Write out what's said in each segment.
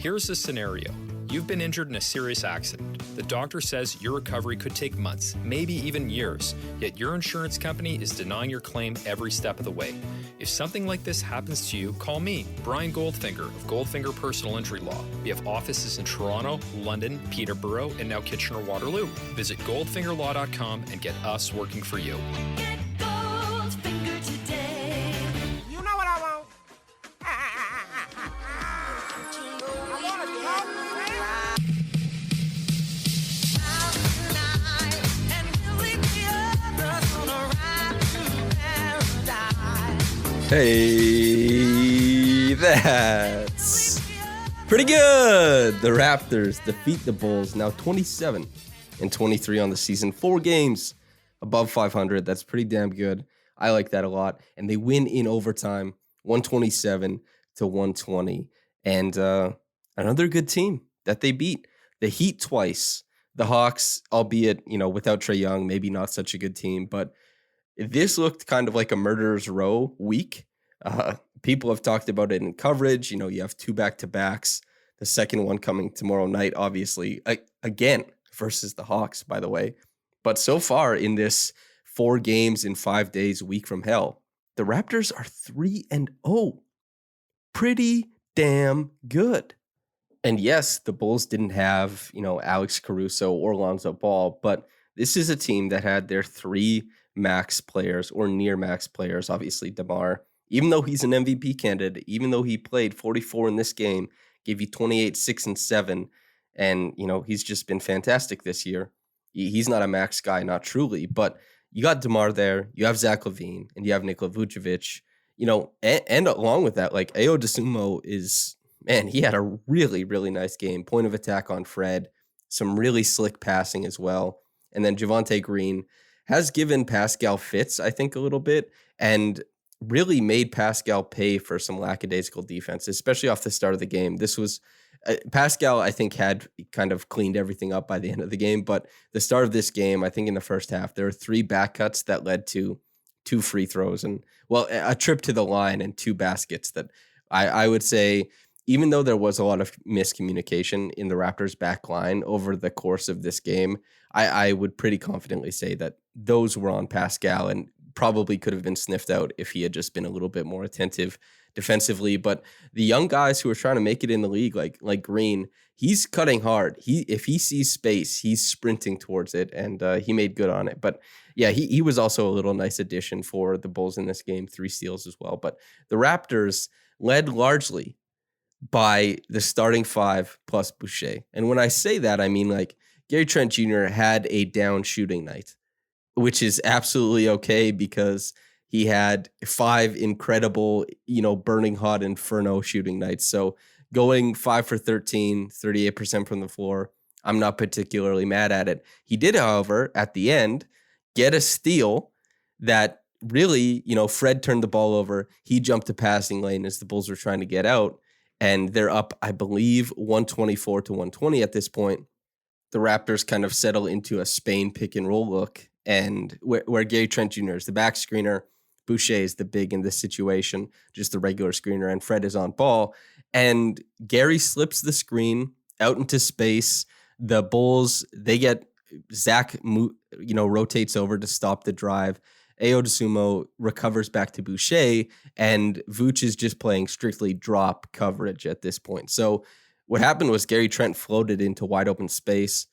Here's the scenario. You've been injured in a serious accident. The doctor says your recovery could take months, maybe even years, yet your insurance company is denying your claim every step of the way. If something like this happens to you, call me, Brian Goldfinger of Goldfinger Personal Injury Law. We have offices in Toronto, London, Peterborough, and now Kitchener-Waterloo. Visit goldfingerlaw.com and get us working for you. Get Goldfinger today. You know what I want? Hey, that's pretty good. The Raptors defeat the Bulls, now 27-23 on the season. 4 games above 500. That's pretty damn good. I like that a lot. And they win in overtime, 127-120. And another good team that they beat. The Heat twice. The Hawks, albeit, without Trae Young, maybe not such a good team, but this looked kind of like a murderer's row week. People have talked about it in coverage. You have 2 back-to-backs. The second one coming tomorrow night, obviously, again, versus the Hawks, by the way. But so far in this 4 games in 5 days week from hell, the Raptors are 3-0. Pretty damn good. And yes, the Bulls didn't have, Alex Caruso or Lonzo Ball, but this is a team that had their 3 max players or near max players. Obviously, DeMar, even though he's an MVP candidate, even though he played 44 in this game, gave you 28, 6, and 7, and, he's just been fantastic this year. He's not a max guy, not truly, but you got DeMar there, you have Zach LaVine, and you have Nikola Vucevic, and along with that, like, Ayo Dosunmu is, man, he had a really, really nice game. Point of attack on Fred, some really slick passing as well. And then Javonte Green has given Pascal fits, I think, a little bit, and really made Pascal pay for some lackadaisical defense, especially off the start of the game. This was Pascal, I think, had kind of cleaned everything up by the end of the game, but the start of this game, I think in the first half, there were 3 back cuts that led to 2 free throws and, well, a trip to the line and 2 baskets that I would say, even though there was a lot of miscommunication in the Raptors back line over the course of this game, I would pretty confidently say that those were on Pascal and probably could have been sniffed out if he had just been a little bit more attentive defensively. But the young guys who are trying to make it in the league, like Green, he's cutting hard. If he sees space, he's sprinting towards it, and he made good on it. But yeah, he was also a little nice addition for the Bulls in this game, 3 steals as well. But the Raptors led largely by the starting 5 plus Boucher. And when I say that, I mean, like, Gary Trent Jr. had a down shooting night, which is absolutely okay because he had 5 incredible, burning hot inferno shooting nights. So going 5 for 13, 38% from the floor, I'm not particularly mad at it. He did, however, at the end, get a steal that really, Fred turned the ball over. He jumped to passing lane as the Bulls were trying to get out. And they're up, I believe, 124-120 at this point. The Raptors kind of settle into a Spain pick and roll look, and where Gary Trent Jr. is the back screener, Boucher is the big in this situation, just the regular screener, and Fred is on ball. And Gary slips the screen out into space. The Bulls, they get Zach, rotates over to stop the drive. Ayo Dosunmu recovers back to Boucher, and Vooch is just playing strictly drop coverage at this point. So what happened was Gary Trent floated into wide open space.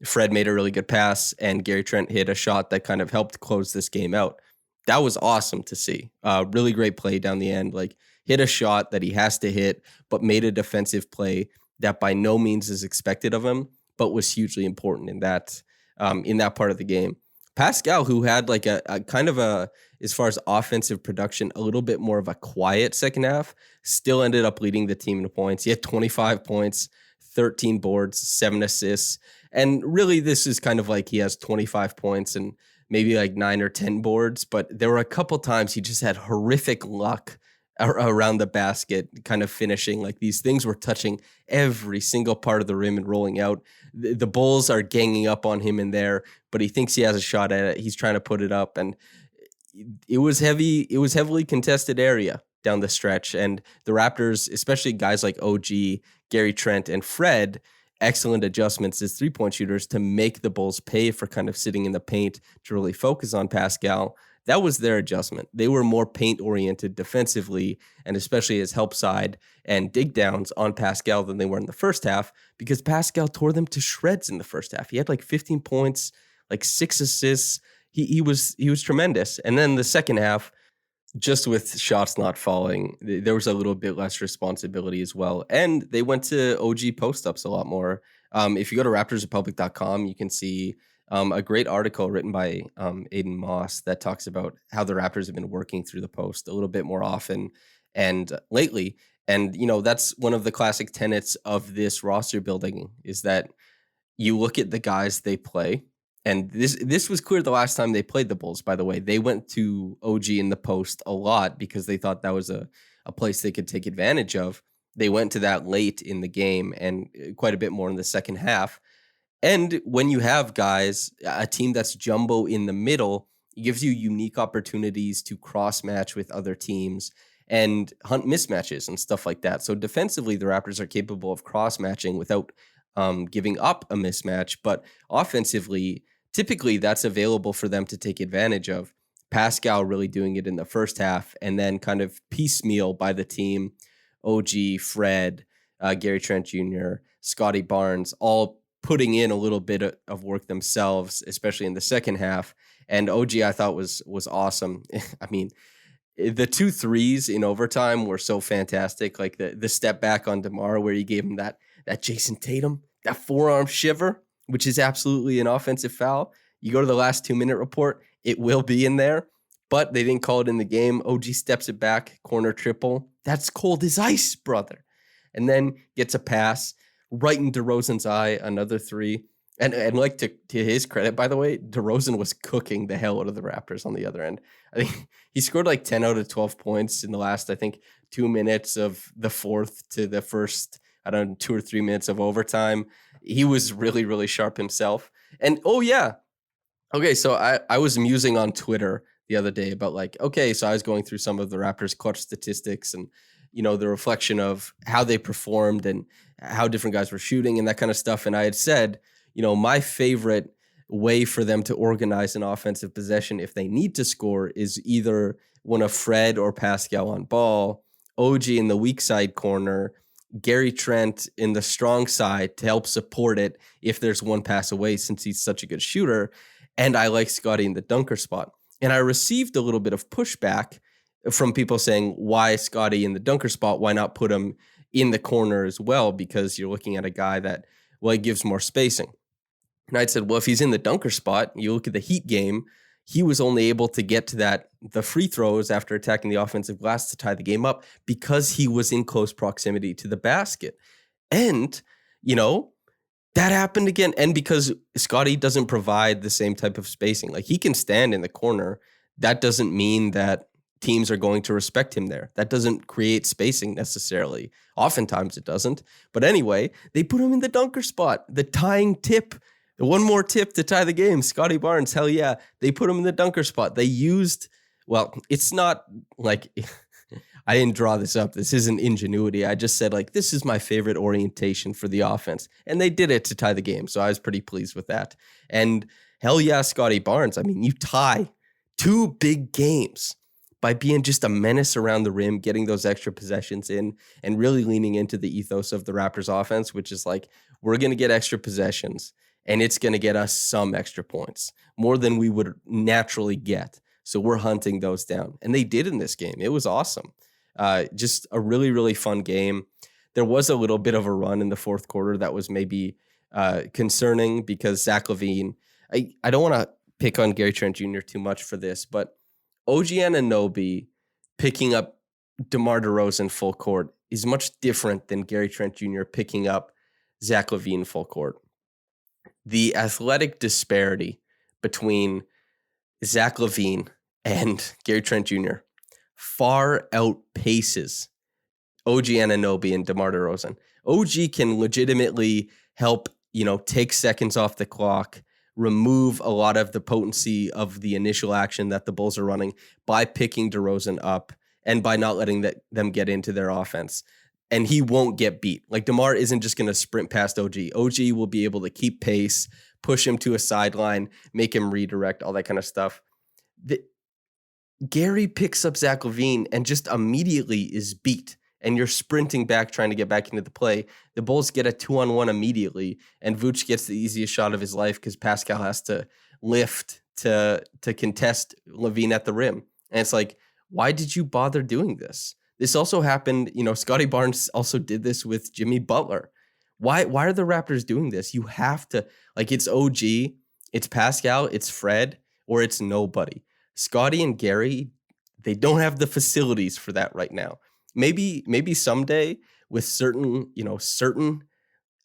Fred made a really good pass, and Gary Trent hit a shot that kind of helped close this game out. That was awesome to see. Really great play down the end. Like, hit a shot that he has to hit, but made a defensive play that by no means is expected of him, but was hugely important in that part of the game. Pascal, who had like a kind of a, as far as offensive production, a little bit more of a quiet second half, still ended up leading the team in points. He had 25 points, 13 boards, 7 assists. And really, this is kind of like he has 25 points and maybe like 9 or 10 boards. But there were a couple times he just had horrific luck around the basket, kind of finishing. Like, these things were touching every single part of the rim and rolling out. The Bulls are ganging up on him in there, but he thinks he has a shot at it. He's trying to put it up, and it was heavy. It was heavily contested area. down the stretch. And the Raptors, especially guys like OG, Gary Trent, and Fred, excellent adjustments as three-point shooters to make the Bulls pay for kind of sitting in the paint to really focus on Pascal. That was their adjustment. They were more paint-oriented defensively, and especially as help side and dig downs on Pascal than they were in the first half, because Pascal tore them to shreds in the first half. He had like 15 points, like 6 assists. He was tremendous. And then the second half, just with shots not falling, there was a little bit less responsibility as well. And they went to OG post-ups a lot more. If you go to raptorsrepublic.com, you can see a great article written by Aiden Moss that talks about how the Raptors have been working through the post a little bit more often and lately. And, that's one of the classic tenets of this roster building is that you look at the guys they play. And this was clear the last time they played the Bulls, by the way. They went to OG in the post a lot because they thought that was a place they could take advantage of. They went to that late in the game and quite a bit more in the second half. And when you have guys, a team that's jumbo in the middle, it gives you unique opportunities to cross-match with other teams and hunt mismatches and stuff like that. So defensively, the Raptors are capable of cross-matching without giving up a mismatch. But offensively, typically that's available for them to take advantage of. Pascal really doing it in the first half and then kind of piecemeal by the team. OG, Fred, Gary Trent Jr., Scotty Barnes, all putting in a little bit of work themselves, especially in the second half. And OG, I thought was awesome. I mean, the 2 threes in overtime were so fantastic. Like the step back on DeMar where he gave him that Jason Tatum, that forearm shiver, which is absolutely an offensive foul. You go to the last 2-minute report, it will be in there, but they didn't call it in the game. OG steps it back, corner triple. That's cold as ice, brother. And then gets a pass right in DeRozan's eye, another 3. And like to his credit, by the way, DeRozan was cooking the hell out of the Raptors on the other end. I think he scored like 10 out of 12 points in the last, 2 minutes of the fourth to the first, 2 or 3 minutes of overtime. He was really, really sharp himself. And so I was musing on Twitter the other day about so I was going through some of the Raptors clutch statistics and, the reflection of how they performed and how different guys were shooting and that kind of stuff. And I had said, my favorite way for them to organize an offensive possession if they need to score is either one of Fred or Pascal on ball, OG in the weak side corner, Gary Trent in the strong side to help support it if there's one pass away since he's such a good shooter. And I like Scotty in the dunker spot. And I received a little bit of pushback from people saying, why Scotty in the dunker spot? Why not put him in the corner as well? Because you're looking at a guy that, he gives more spacing. And I said, well, if he's in the dunker spot, you look at the Heat game, he was only able to get to the free throws after attacking the offensive glass to tie the game up because he was in close proximity to the basket. And, that happened again. And because Scotty doesn't provide the same type of spacing, he can stand in the corner. That doesn't mean that teams are going to respect him there. That doesn't create spacing necessarily. Oftentimes it doesn't. But anyway, they put him in the dunker spot, the tying tip. One more tip to tie the game. Scotty Barnes, hell yeah. They put him in the dunker spot. They used, it's not like, I didn't draw this up. This isn't ingenuity. I just said, this is my favorite orientation for the offense. And they did it to tie the game. So I was pretty pleased with that. And hell yeah, Scotty Barnes. You tie 2 big games by being just a menace around the rim, getting those extra possessions in, and really leaning into the ethos of the Raptors offense, which is we're going to get extra possessions. And it's going to get us some extra points, more than we would naturally get. So we're hunting those down. And they did in this game. It was awesome. Just a really, really fun game. There was a little bit of a run in the fourth quarter that was maybe concerning because Zach LaVine, I don't want to pick on Gary Trent Jr. too much for this, but OG Anunoby picking up DeMar DeRozan full court is much different than Gary Trent Jr. picking up Zach LaVine full court. The athletic disparity between Zach LaVine and Gary Trent Jr. far outpaces OG Anunoby and DeMar DeRozan. OG can legitimately help, take seconds off the clock, remove a lot of the potency of the initial action that the Bulls are running by picking DeRozan up and by not letting them get into their offense. And he won't get beat. Like, DeMar isn't just going to sprint past OG. OG will be able to keep pace, push him to a sideline, make him redirect, all that kind of stuff. Gary picks up Zach LaVine and just immediately is beat. And you're sprinting back, trying to get back into the play. The Bulls get a 2-on-1 immediately, and Vooch gets the easiest shot of his life because Pascal has to lift to contest LaVine at the rim. And it's like, why did you bother doing this? This also happened, Scotty Barnes also did this with Jimmy Butler. Why are the Raptors doing this? You have to, it's OG, it's Pascal, it's Fred, or it's nobody. Scotty and Gary, they don't have the facilities for that right now. Maybe someday with certain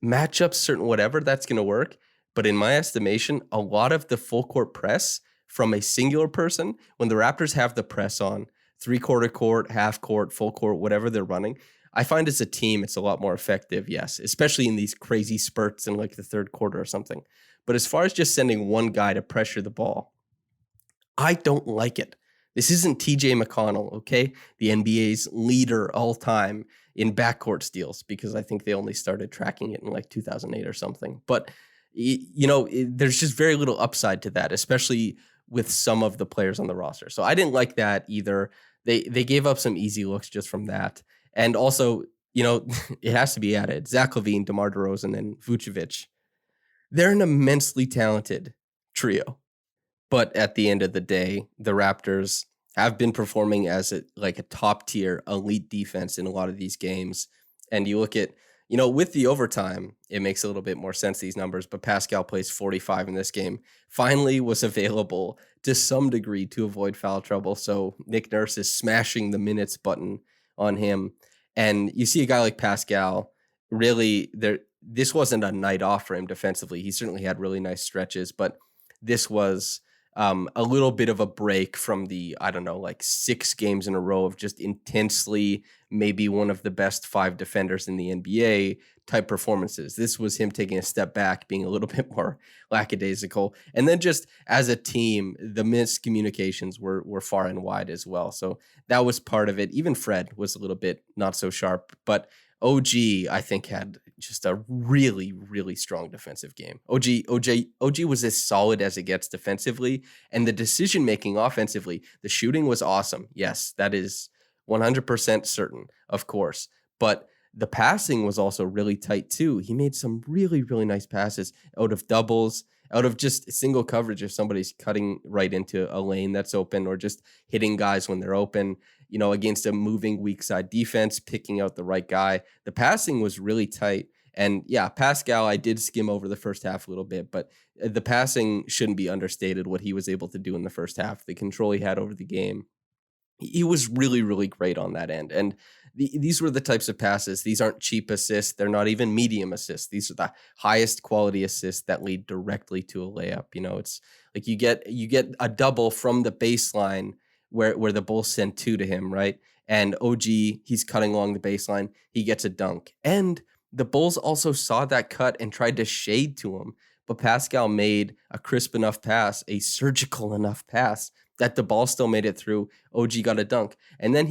matchups, certain whatever, that's going to work. But in my estimation, a lot of the full court press from a singular person, when the Raptors have the press on, 3/4 court, half court, full court, whatever they're running, I find as a team, it's a lot more effective. Yes, especially in these crazy spurts in the third quarter or something. But as far as just sending one guy to pressure the ball, I don't like it. This isn't TJ McConnell, okay? The NBA's leader all time in backcourt steals, because I think they only started tracking it in 2008 or something. But, there's just very little upside to that, especially with some of the players on the roster. So I didn't like that either. They gave up some easy looks just from that. And also, it has to be added, Zach LaVine, DeMar DeRozan, and Vucevic. They're an immensely talented trio. But at the end of the day, the Raptors have been performing as a top tier elite defense in a lot of these games. And you look at, with the overtime, it makes a little bit more sense, these numbers, but Pascal plays 45 in this game, finally was available to some degree to avoid foul trouble. So Nick Nurse is smashing the minutes button on him. And you see a guy like Pascal, really, this wasn't a night off for him defensively. He certainly had really nice stretches, but this was a little bit of a break from the, 6 games in a row of just intensely, maybe one of the best 5 defenders in the NBA type performances. This was him taking a step back, being a little bit more lackadaisical. And then just as a team, the miscommunications were far and wide as well. So that was part of it. Even Fred was a little bit not so sharp, but OG, I think, had just a really, really strong defensive game. OG was as solid as it gets defensively, and the decision-making offensively, the shooting was awesome. Yes, that is 100% certain, of course. But the passing was also really tight too. He made some really, really nice passes out of doubles, out of just single coverage if somebody's cutting right into a lane that's open, or just hitting guys when they're open, against a moving weak side defense, picking out the right guy. The passing was really tight. And yeah, Pascal, I did skim over the first half a little bit, but the passing shouldn't be understated, what he was able to do in the first half, the control he had over the game. He was really, really great on that end. And these were the types of passes. These aren't cheap assists. They're not even medium assists. These are the highest quality assists that lead directly to a layup. It's like you get a double from the baseline where the Bulls send 2 to him, right? And OG, he's cutting along the baseline. He gets a dunk. And the Bulls also saw that cut and tried to shade to him. But Pascal made a crisp enough pass, a surgical enough pass, that the ball still made it through. OG got a dunk. And then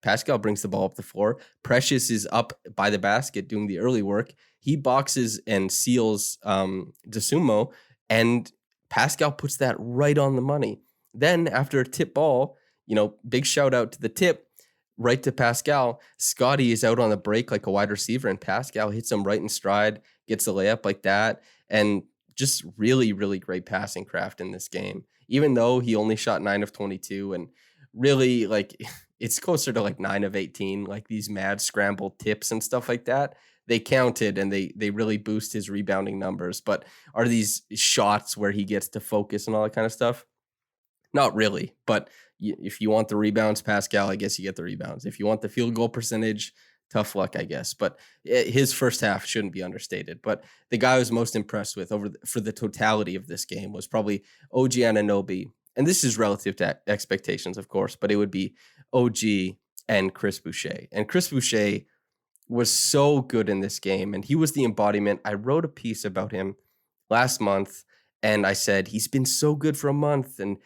Pascal brings the ball up the floor. Precious is up by the basket doing the early work. He boxes and seals DeSumo, and Pascal puts that right on the money. Then after a tip ball, big shout out to the tip, right to Pascal. Scotty is out on the break like a wide receiver, and Pascal hits him right in stride, gets a layup like that, and just really, really great passing craft in this game. Even though he only shot 9 of 22, and really, it's closer to 9 of 18, these mad scramble tips and stuff like that. They counted, and they really boost his rebounding numbers. But are these shots where he gets to focus and all that kind of stuff? Not really. But if you want the rebounds, Pascal, I guess you get the rebounds. If you want the field goal percentage, tough luck, I guess. But his first half shouldn't be understated. But the guy I was most impressed with for the totality of this game was probably OG Anunoby. And this is relative to expectations, of course, but it would be OG and Chris Boucher. And Chris Boucher was so good in this game, and he was the embodiment. I wrote a piece about him last month, and I said, he's been so good for a month, and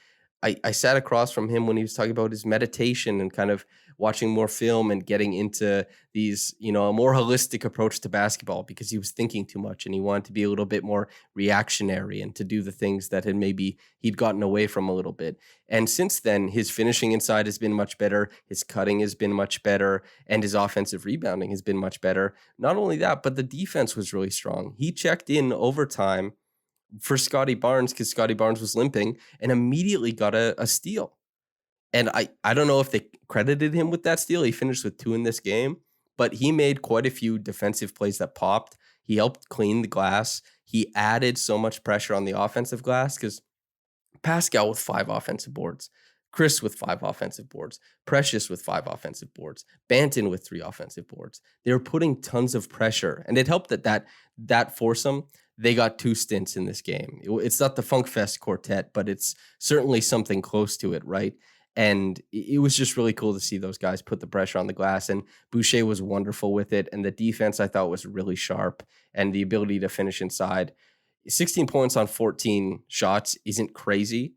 I sat across from him when he was talking about his meditation and kind of watching more film and getting into these, a more holistic approach to basketball because he was thinking too much and he wanted to be a little bit more reactionary and to do the things that had maybe he'd gotten away from a little bit. And since then, his finishing inside has been much better. His cutting has been much better and his offensive rebounding has been much better. Not only that, but the defense was really strong. He checked in overtime for Scotty Barnes because Scotty Barnes was limping and immediately got a steal. And I don't know if they credited him with that steal. He finished with 2 in this game, but he made quite a few defensive plays that popped. He helped clean the glass. He added so much pressure on the offensive glass because Pascal with 5 offensive boards, Chris with 5 offensive boards, Precious with 5 offensive boards, Banton with 3 offensive boards. They were putting tons of pressure, and it helped that foursome. They got 2 stints in this game. It's not the Funk Fest quartet, but it's certainly something close to it, right? And it was just really cool to see those guys put the pressure on the glass. And Boucher was wonderful with it. And the defense I thought was really sharp, and the ability to finish inside. 16 points on 14 shots isn't crazy,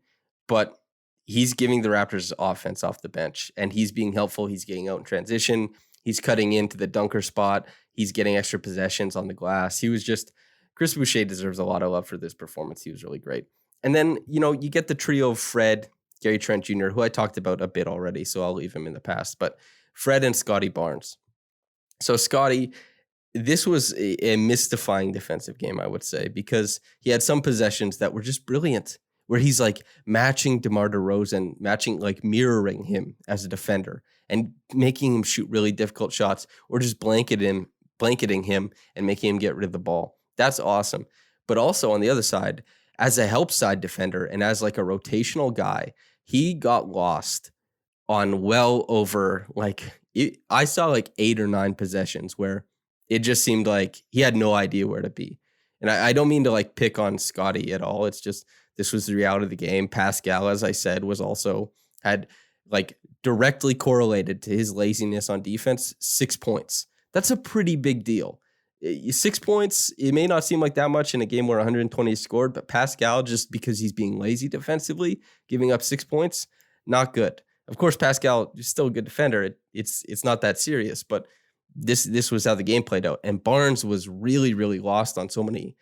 but he's giving the Raptors offense off the bench, and he's being helpful. He's getting out in transition. He's cutting into the dunker spot. He's getting extra possessions on the glass. Chris Boucher deserves a lot of love for this performance. He was really great. And then, you get the trio of Fred, Gary Trent Jr., who I talked about a bit already, so I'll leave him in the past. But Fred and Scotty Barnes. So Scotty, this was a mystifying defensive game, I would say, because he had some possessions that were just brilliant, where he's like matching DeMar DeRozan, mirroring him as a defender and making him shoot really difficult shots, or just blanketing him and making him get rid of the ball. That's awesome. But also on the other side, as a help side defender and as like a rotational guy, he got lost on well over I saw like 8 or 9 possessions where it just seemed like he had no idea where to be. And I don't mean to pick on Scotty at all. It's just, this was the reality of the game. Pascal, as I said, had directly correlated to his laziness on defense, 6 points. That's a pretty big deal. 6 points, it may not seem like that much in a game where 120 is scored, but Pascal, just because he's being lazy defensively, giving up 6 points, not good. Of course, Pascal is still a good defender. It's not that serious, but this was how the game played out. And Barnes was really, really lost on so many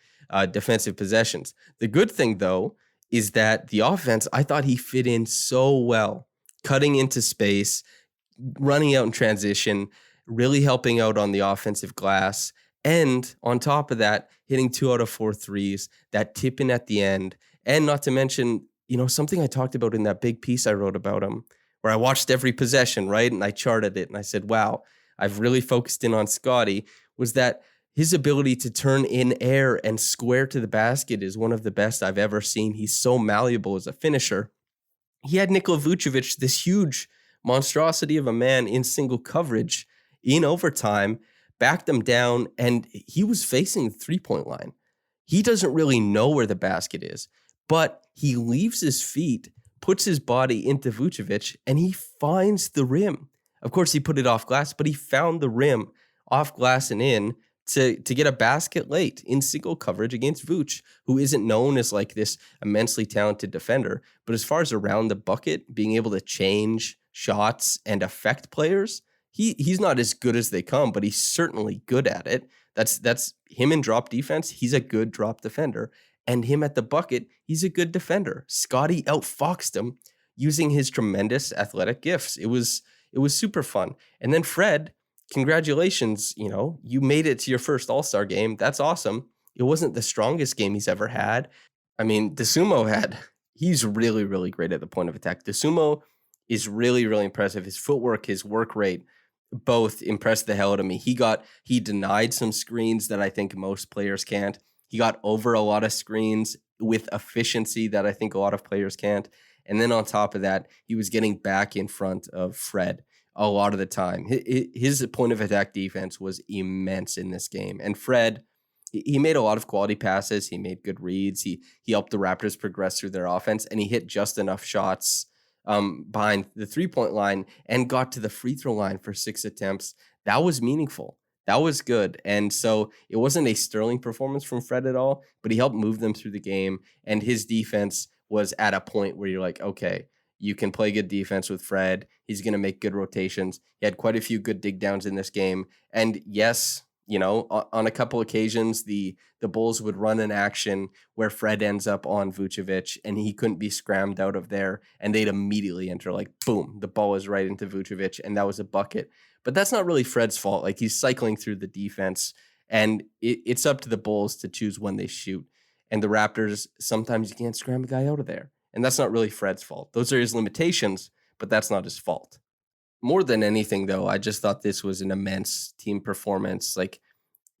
defensive possessions. The good thing, though, is that the offense, I thought he fit in so well, cutting into space, running out in transition, really helping out on the offensive glass. And on top of that, hitting 2 out of 4 threes, that tip in at the end. And not to mention, something I talked about in that big piece I wrote about him, where I watched every possession, right? And I charted it and I said, wow, I've really focused in on Scotty, was that his ability to turn in air and square to the basket is one of the best I've ever seen. He's so malleable as a finisher. He had Nikola Vucevic, this huge monstrosity of a man, in single coverage in overtime, backed them down, and he was facing the 3-point line. He doesn't really know where the basket is, but he leaves his feet, puts his body into Vucevic, and he finds the rim. Of course, he put it off glass, but he found the rim off glass and in to get a basket late in single coverage against Vooch, who isn't known as this immensely talented defender. But as far as around the bucket, being able to change shots and affect players, he's not as good as they come, but he's certainly good at it. That's him in drop defense. He's a good drop defender. And him at the bucket, he's a good defender. Scotty outfoxed him using his tremendous athletic gifts. It was super fun. And then Fred, congratulations, you made it to your first All-Star game. That's awesome. It wasn't the strongest game he's ever had. I mean, he's really, really great at the point of attack. DeSumo is really, really impressive. His footwork, his work rate, both impressed the hell out of me. He denied some screens that I think most players can't. He got over a lot of screens with efficiency that I think a lot of players can't. And then on top of that, he was getting back in front of Fred a lot of the time. His point of attack defense was immense in this game. And Fred, he made a lot of quality passes. He made good reads. He helped the Raptors progress through their offense, and he hit just enough shots behind the 3-point line and got to the free throw line for 6 attempts. That was meaningful. That was good. And so it wasn't a sterling performance from Fred at all, but he helped move them through the game. And his defense was at a point where you're like, okay, You can play good defense with Fred. He's going to make good rotations. He had quite a few good dig downs in this game. And yes, on a couple occasions, the Bulls would run an action where Fred ends up on Vucevic and he couldn't be scrammed out of there. And they'd immediately enter like, boom, the ball is right into Vucevic. And that was a bucket. But that's not really Fred's fault. Like, he's cycling through the defense, and it's up to the Bulls to choose when they shoot. And the Raptors, sometimes you can't scram a guy out of there. And that's not really Fred's fault. Those are his limitations, but that's not his fault. More than anything, though, I just thought this was an immense team performance. Like,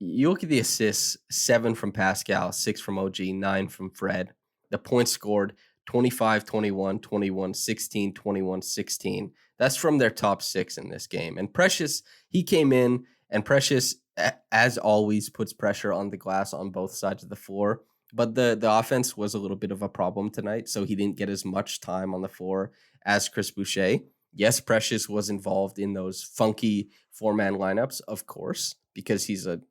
you look at the assists, 7 from Pascal, 6 from OG, 9 from Fred. The points scored, 25, 21, 21, 16, 21, 16. That's from their top 6 in this game. And Precious, he came in, and Precious, as always, puts pressure on the glass on both sides of the floor. But the offense was a little bit of a problem tonight, so he didn't get as much time on the floor as Chris Boucher. Yes, Precious was involved in those funky 4-man lineups, of course, because he's an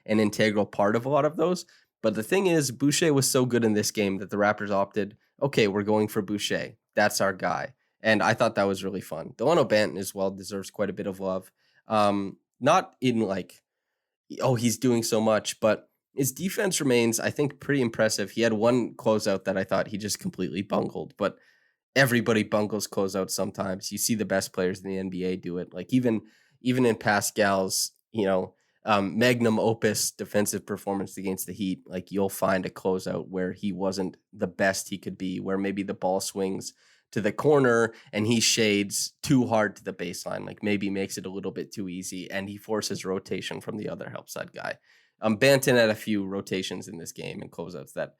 integral part of a lot of those. But the thing is, Boucher was so good in this game that the Raptors opted, okay, we're going for Boucher. That's our guy. And I thought that was really fun. Delano Banton as well deserves quite a bit of love. Not in like, oh, he's doing so much, but his defense remains, I think, pretty impressive. He had one closeout that I thought he just completely bungled, but everybody bungles closeouts sometimes. You see the best players in the NBA do it. Like even in Pascal's, magnum opus defensive performance against the Heat, like you'll find a closeout where he wasn't the best he could be, where maybe the ball swings to the corner and he shades too hard to the baseline, like maybe makes it a little bit too easy, and he forces rotation from the other help side guy. Banton had a few rotations in this game and closeouts that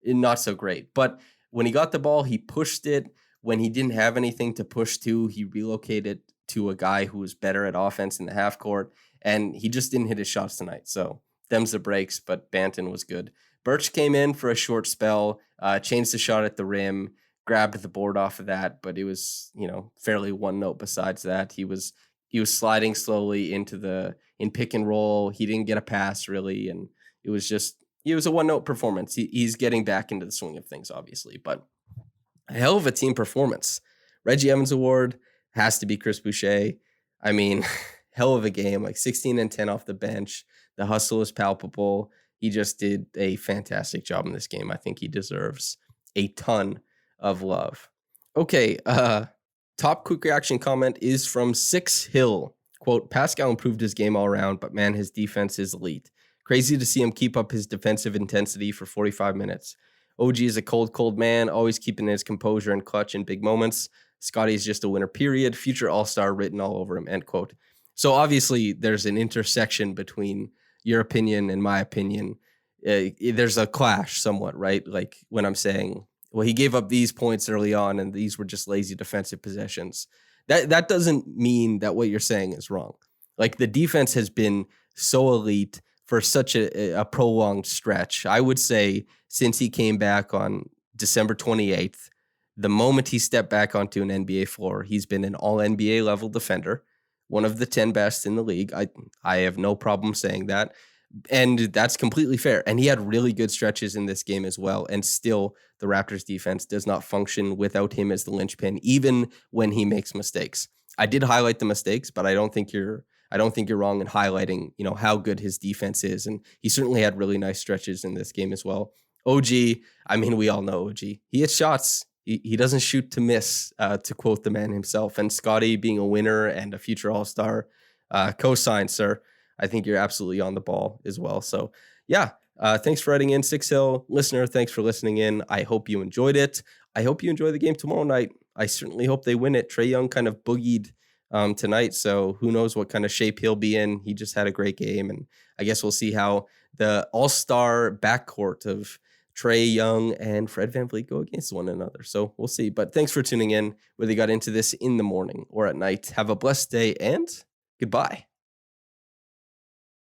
not so great. But when he got the ball, he pushed it. When he didn't have anything to push to, he relocated to a guy who was better at offense in the half court, and he just didn't hit his shots tonight. So them's the breaks, but Banton was good. Birch came in for a short spell, changed the shot at the rim, grabbed the board off of that, but it was, fairly one note besides that. He was sliding slowly in pick and roll. He didn't get a pass really, and it was a one note performance. He's getting back into the swing of things, obviously, but a hell of a team performance. Reggie Evans Award has to be Chris Boucher. I mean, hell of a game, like 16 and 10 off the bench. The hustle is palpable. He just did a fantastic job in this game. I think he deserves a ton of love. Okay, top quick reaction comment is from Six Hill. Quote, Pascal improved his game all around, but man, his defense is elite. Crazy to see him keep up his defensive intensity for 45 minutes. OG is a cold man, always keeping his composure and clutch in big moments. Scotty is just a winner, period. Future all-star written all over him, end quote. So obviously there's an intersection between your opinion and my opinion. There's a clash somewhat, right? Like when I'm saying, well, he gave up these points early on and these were just lazy defensive possessions. That doesn't mean that what you're saying is wrong. Like the defense has been so elite for such a prolonged stretch. I would say since he came back on December 28th, the moment he stepped back onto an NBA floor, he's been an all-NBA level defender, one of the 10 best in the league. I have no problem saying that. And that's completely fair. And he had really good stretches in this game as well. And still, the Raptors defense does not function without him as the linchpin, even when he makes mistakes. I did highlight the mistakes, but I don't think you're wrong in highlighting, how good his defense is. And he certainly had really nice stretches in this game as well. OG, I mean, we all know OG. He hits shots. He doesn't shoot to miss, to quote the man himself. And Scotty being a winner and a future all-star, co-sign, sir. I think you're absolutely on the ball as well. So, yeah, thanks for writing in, Six Hill. Listener, thanks for listening in. I hope you enjoyed it. I hope you enjoy the game tomorrow night. I certainly hope they win it. Trae Young kind of boogied tonight, so who knows what kind of shape he'll be in. He just had a great game, and I guess we'll see how the all-star backcourt of Trae Young and Fred VanVleet go against one another. So we'll see. But thanks for tuning in, whether you got into this in the morning or at night. Have a blessed day, and goodbye.